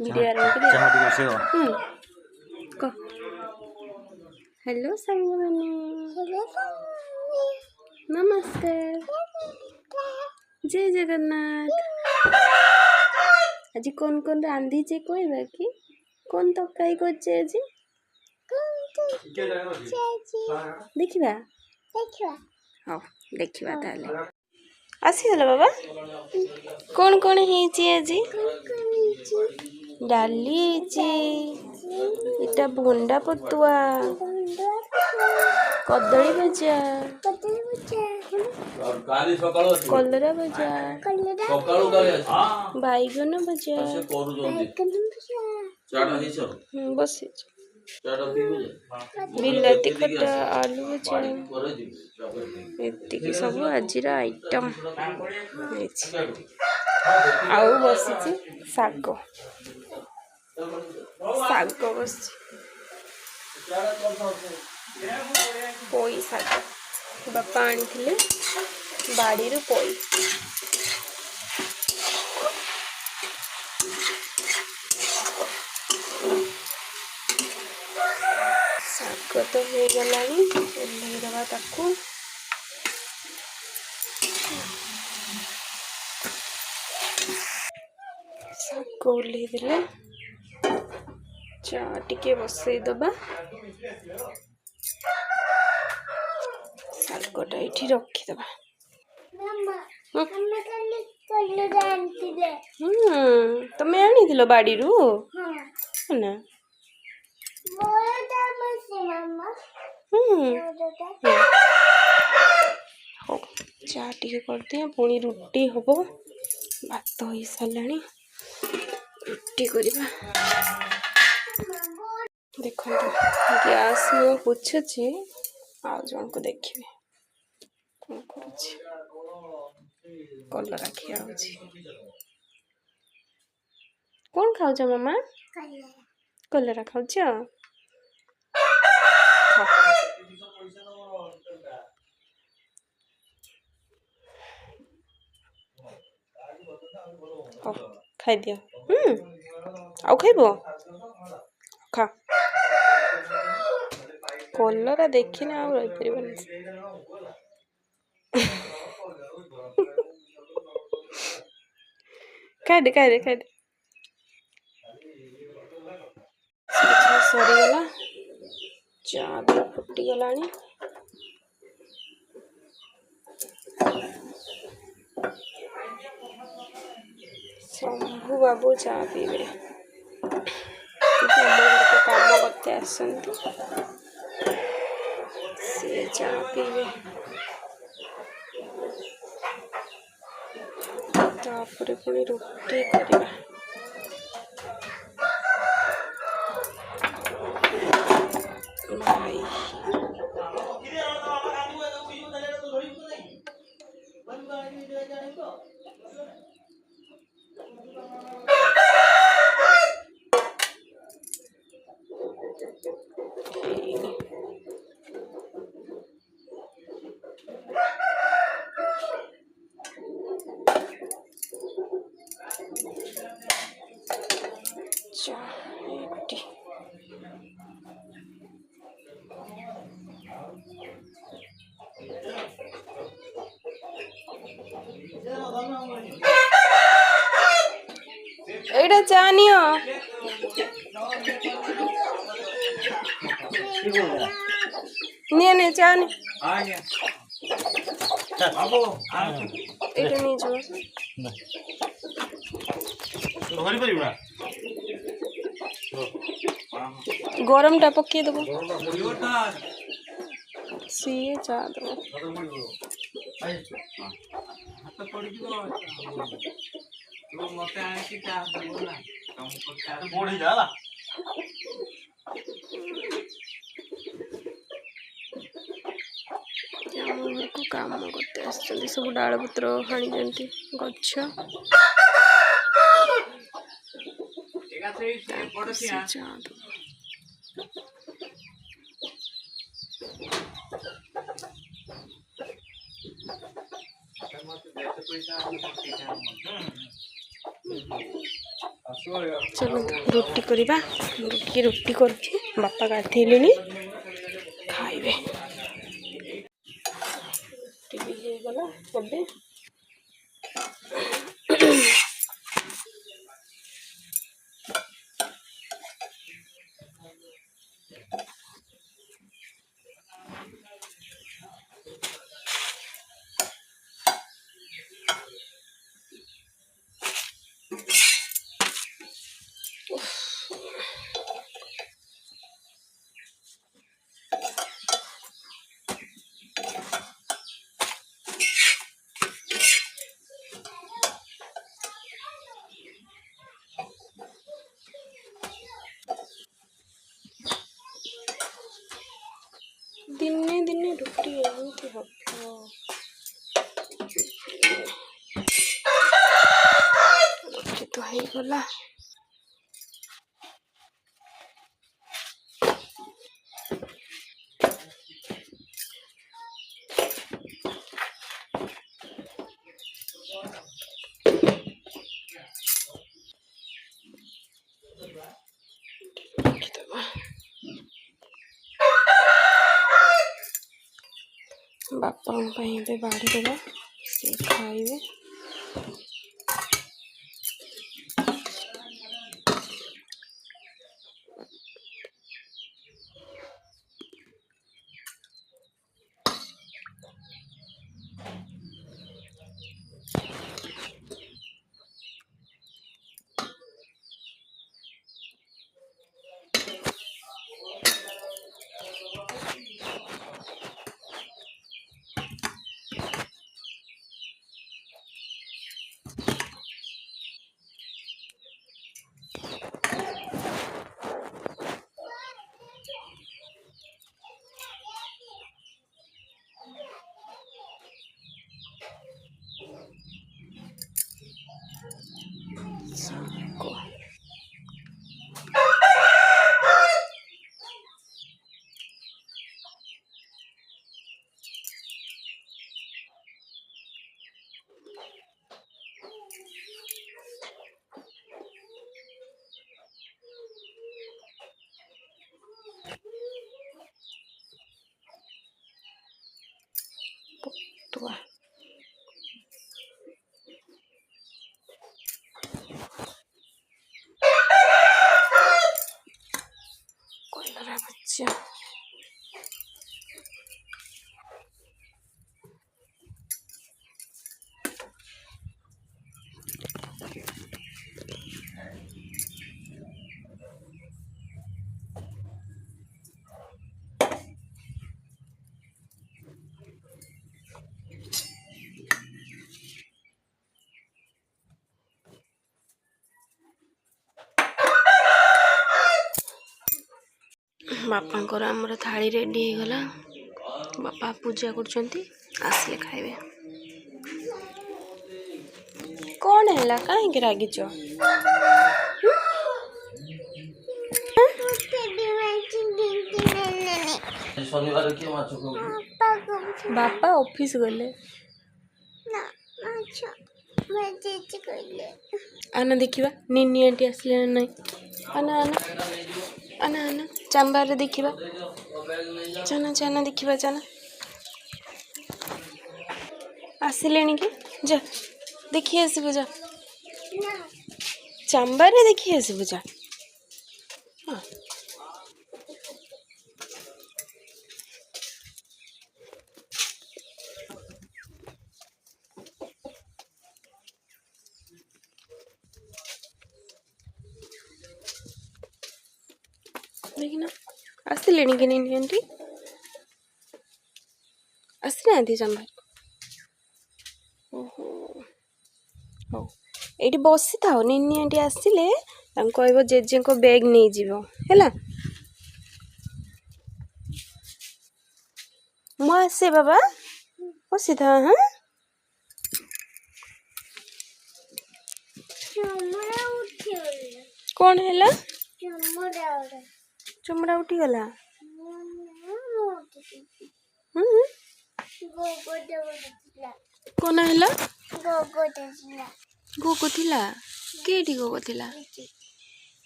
video आरंभ कह hello सांग मैंने नमस्कार जय जगन्नाथ आज कौन कौन रांधी चे कोई बाकी कौन तकाई करछे आज देखिबा हाँ देखिबा ताले आसीगला बाबा कौन कौन हेची आज डाली इटा भंडा पतुआ कदली भजा कलरा भजा बैगन भजा बस बिलाती खटा आलू भजा ये सब आज आइटम आउ बसी शाग शाग बस पोई शाग बापा आनी बाड़ी पोई शाग तो हो गला ओल्लैदबा ताकू शाग ओल्लैदेले चा टिके बसई दबा शागटा ये रखीदबा तमें आनी बाड़ी रू ना हो चा टिके कर दिया पुणी रुटी हम भात हो सारा रुटी करवा देखो गैस मु पुछुची आ जन को देखिए कौन करुची कलरा खिया कौन खाऊच मामा कलरा खाऊच खाई दियो आउ खाइब खा कलरा देखिना आ रही पार खादे खादे खादे सरीगला चा भी फुटीगला शंभु बाबू चा पीबे काम करते आसंती सी चा पीबे तापरे पुणी रुटी करवा भाई एटा चानियो ने चानी एटा नहीं जो गरम टा पके देबो सी चा देबो मते आने की चा देबो ना कम कर बोड़ी जाला को काम करते आसचंदी सब डाल पत्र हाणी जंती गच्छ चलते रुटी करवा रुटी करुच्ची बापा गाधेले खाइबे गला कबे दिने दिने रुटी एमती हम रुटी तो हो गला बापा पे बाड़ी देवा से खाइबे तुआ कोलरा बच्चा बापा आमर थाली रेडी हो गला बापा पूजा करसले खाइबे कौन है कहीं रागिच बापा ऑफिस गले आना देखिबा निन्नी आंटी आसले नहीं आना आना आना आना चांबार देखिबा चना चना देखिबा चना आसिले कि जा देखी आसबु जा चांबार देखी आसबु जा हाँ देखना आसिले कि नहीं आंटी आसी ना चांबार ओहो हो ये बसी था निन्नी आंटी आसिले कह जेजे को बैग नहीं जीवो हैला मु आसे बाबा बसी था हाँ कौन है चमड़ा उठी गला कौन है गोगो थिला केटी गोगो थिला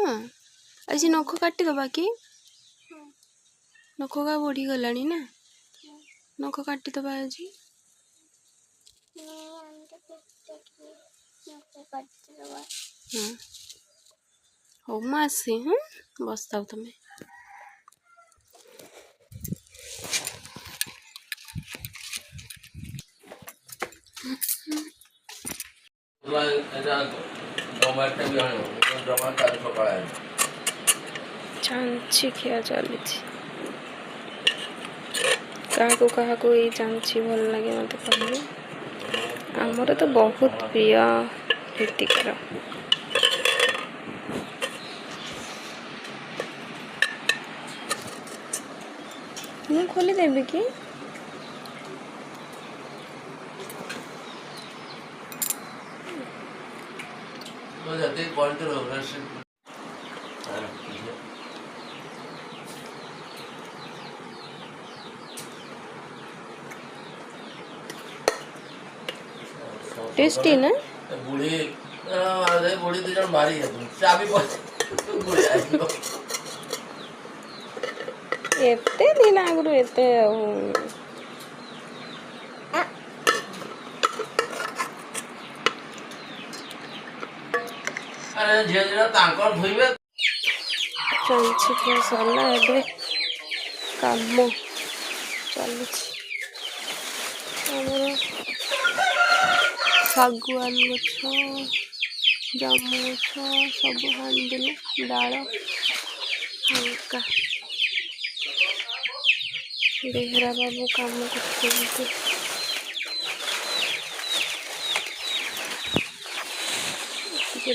हाँ आज नख काटिदबा कि नख का बढ़ी गलानी ना नख काटिदबा आज हो मैं आसे हाँ बसताओ तुम्हें चांची खिया चली क्या ये चांची भल लगे मत कहले आमर तो बहुत प्रिय ऋतिकार मुँह खोली देवी कि टेस्टी ना बुढ़ी बुढ़ी तो जन मारी है चाबी एते दिन आगु एते अरे झील झील तांकर धोइबे चांची खिया सरला एबे काम चलुछि हमर सागुआन गछ जामु गछ सब हांडिले डाल हल्का बेहरा बाबू काम करते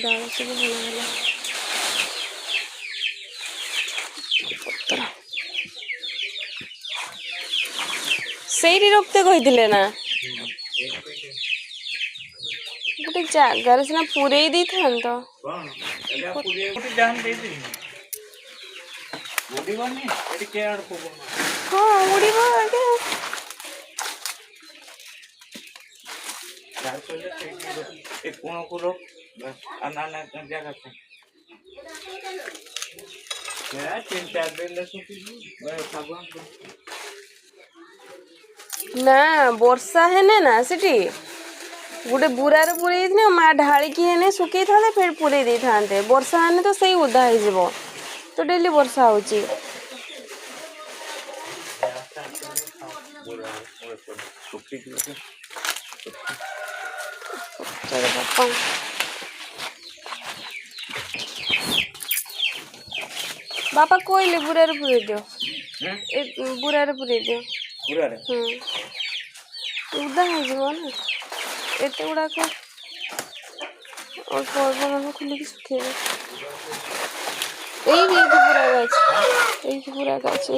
डाल सब हला ସେଇଠି ରଖତେ କହିଥିଲେ ନା ଗୋଟେ ଜାଗାରେ ସିନା ପୁରେଇ ଦେଇଥାନ୍ତ ହଁ ଉଡ଼ିବ ଆଜ୍ଞା ନା ବର୍ଷା ହେନେ ନା ସେଠି गोटे बुरार पुरे माँ ढालिकी हेने सुखई था फिर पुरे दे था वर्षा हेने तो सही उदा हो तो डेली वर्षा हो बापा कोइले बुरार पुरे दियो बुरार पुरे दियो उदा हो ना एत गुड़ाक अल्प अल्प खुलिक सुखेबे पूरा अच्छे पूरा अच्छे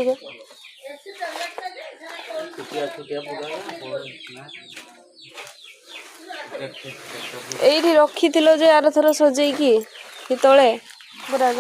ये रखी जे आर थर सजेकी तले पूरा